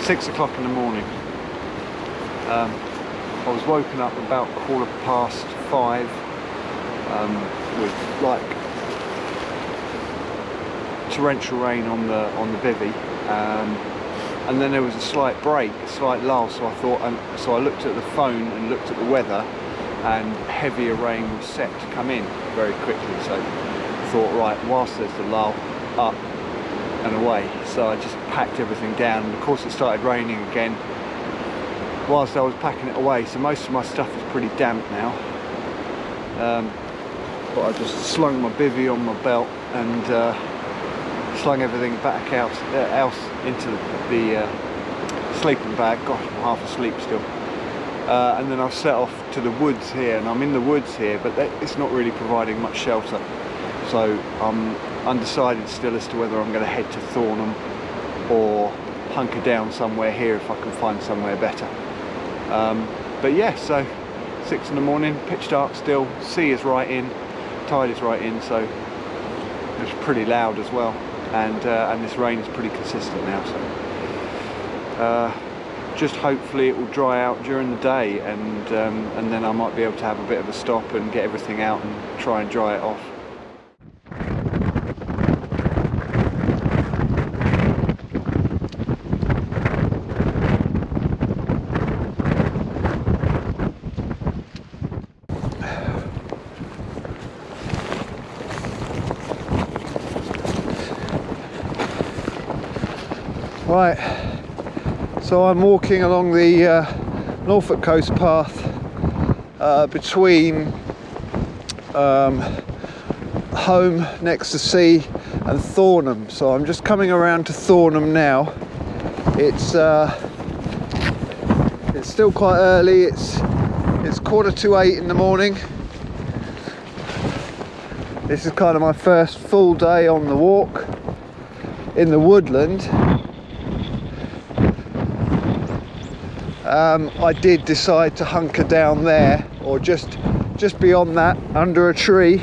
6 o'clock in the morning. I was woken up about 5:15 with like torrential rain on the bivvy, and then there was a slight break, a slight lull. So I thought, so I looked at the phone and looked at the weather, and heavier rain was set to come in very quickly. So I thought, right, whilst there's the lull, up and away. So I just packed everything down, and of course it started raining again whilst I was packing it away. So most of my stuff is pretty damp now. But I just slung my bivvy on my belt and slung everything back out into the sleeping bag. Gosh, I'm half asleep still. And then I've set off to the woods here, and I'm in the woods here, but it's not really providing much shelter. So I'm undecided still as to whether I'm going to head to Thornham or hunker down somewhere here if I can find somewhere better. But yeah, so 6 in the morning, pitch dark still, sea is right in, tide is right in, so it's pretty loud as well, and this rain is pretty consistent now. So just hopefully it will dry out during the day, and then I might be able to have a bit of a stop and get everything out and try and dry it off. Right, so I'm walking along the Norfolk coast path between home next to sea and Thornham. So I'm just coming around to Thornham now. It's still quite early. It's 7:45 in the morning. This is kind of my first full day on the walk in the woodland. I did decide to hunker down there, or just beyond that, under a tree.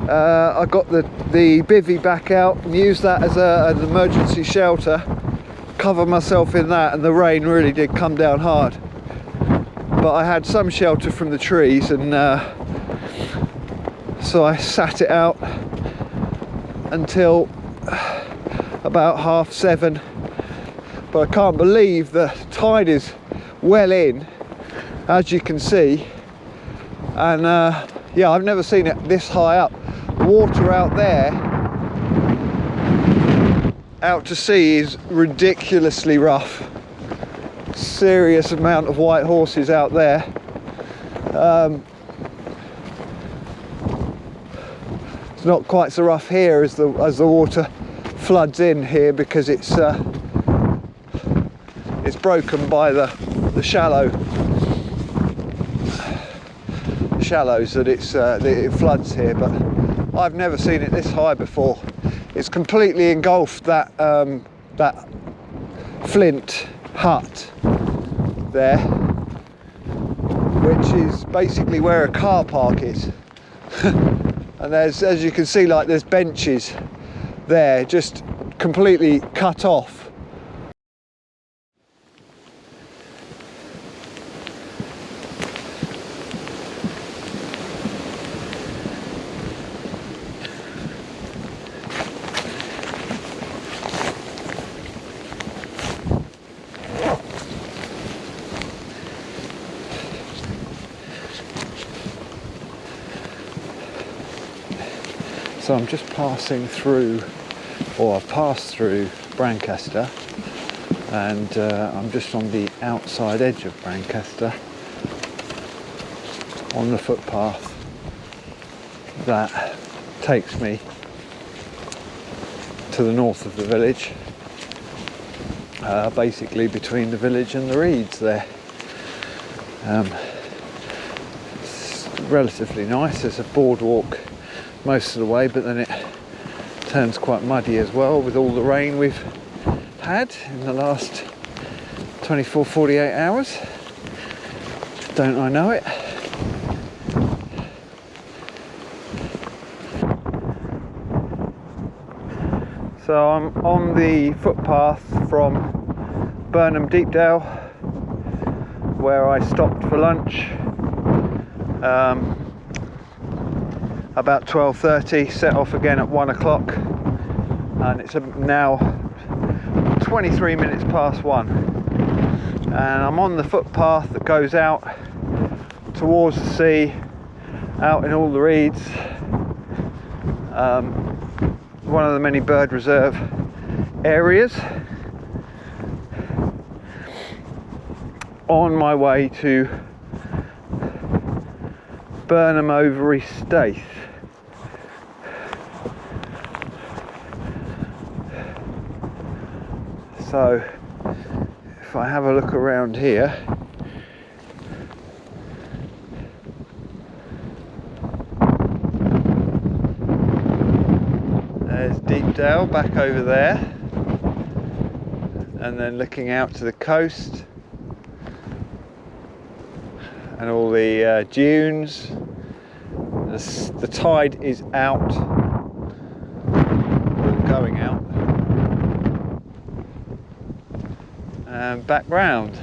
I got the bivvy back out and used that as an emergency shelter, covered myself in that, and the rain really did come down hard. But I had some shelter from the trees, and so I sat it out until about 7:30. But I can't believe the tide is well in, as you can see, and yeah, I've never seen it this high up. The water out there, out to sea, is ridiculously rough. Serious amount of white horses out there. It's not quite so rough here as the water floods in here, because it's broken by the shallows that it floods here. But I've never seen it this high before. It's completely engulfed that flint hut there, which is basically where a car park is. And there's, as you can see, like there's benches there, just completely cut off. So I'm just passing through, or I've passed through Brancaster, and I'm just on the outside edge of Brancaster on the footpath that takes me to the north of the village, basically between the village and the reeds there. It's relatively nice. There's a boardwalk most of the way, but then it turns quite muddy as well with all the rain we've had in the last 24-48 hours. Don't I know it? So I'm on the footpath from Burnham Deepdale, where I stopped for lunch about 12:30, set off again at 1 o'clock, and it's now 23 minutes past 1, and I'm on the footpath that goes out towards the sea, out in all the reeds, one of the many bird reserve areas, on my way to Burnham over Staithe. So if I have a look around here, there's Deepdale back over there, and then looking out to the coast and all the dunes. The tide is out, or going out, and back round.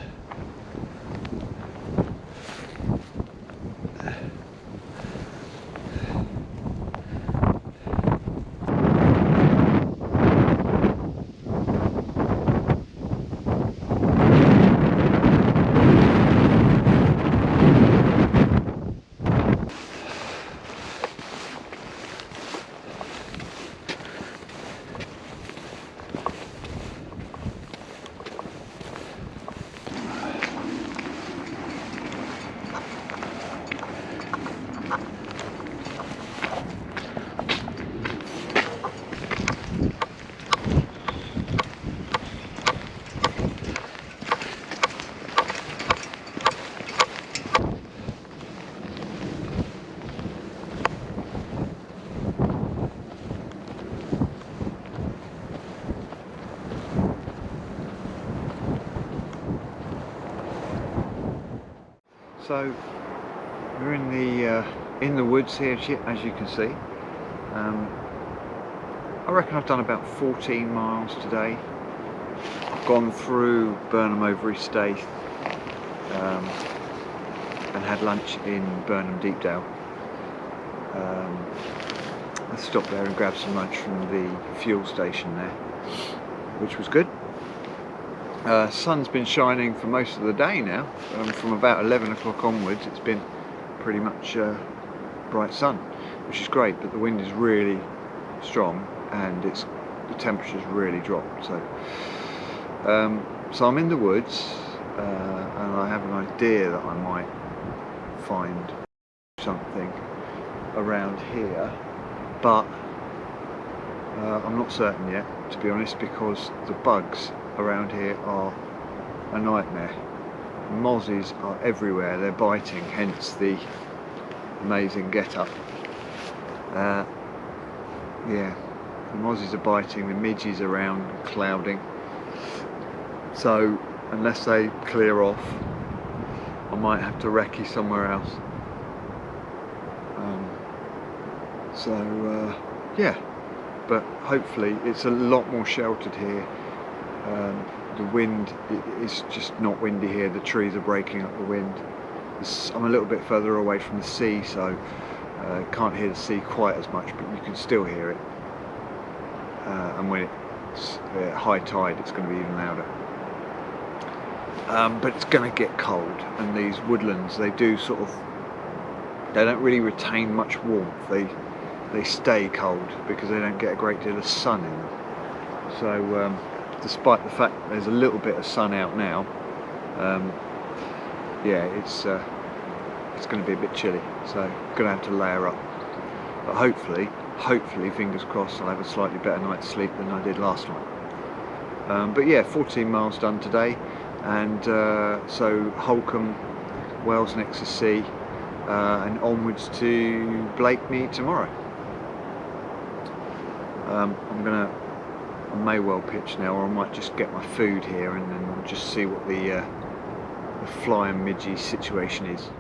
So we're in the woods here, as you can see. I reckon I've done about 14 miles today. I've gone through Burnham over Staithe and had lunch in Burnham Deepdale. I stopped there and grabbed some lunch from the fuel station there, which was good. Sun's been shining for most of the day now. From about 11 o'clock onwards it's been pretty much bright sun, which is great, but the wind is really strong and the temperature's really dropped. So I'm in the woods, and I have an idea that I might find something around here, but I'm not certain yet, to be honest, because the bugs around here are a nightmare. Mozzies are everywhere, they're biting, hence the amazing get-up. Yeah, the mozzies are biting, the midges around clouding, so unless they clear off I might have to recce somewhere else. Yeah, but hopefully it's a lot more sheltered here. The wind is just not windy here, the trees are breaking up the wind. I'm a little bit further away from the sea, so can't hear the sea quite as much, but you can still hear it. And when it's high tide it's going to be even louder. But it's going to get cold, and these woodlands, they don't really retain much warmth. They stay cold because they don't get a great deal of sun in them. So despite the fact there's a little bit of sun out now, yeah, it's going to be a bit chilly, so I'm going to have to layer up. But hopefully, fingers crossed, I'll have a slightly better night's sleep than I did last night. But yeah, 14 miles done today, and so Holcombe, Wells next to sea, and onwards to Blakeney tomorrow. I may well pitch now, or I might just get my food here and then just see what the fly and midgie situation is.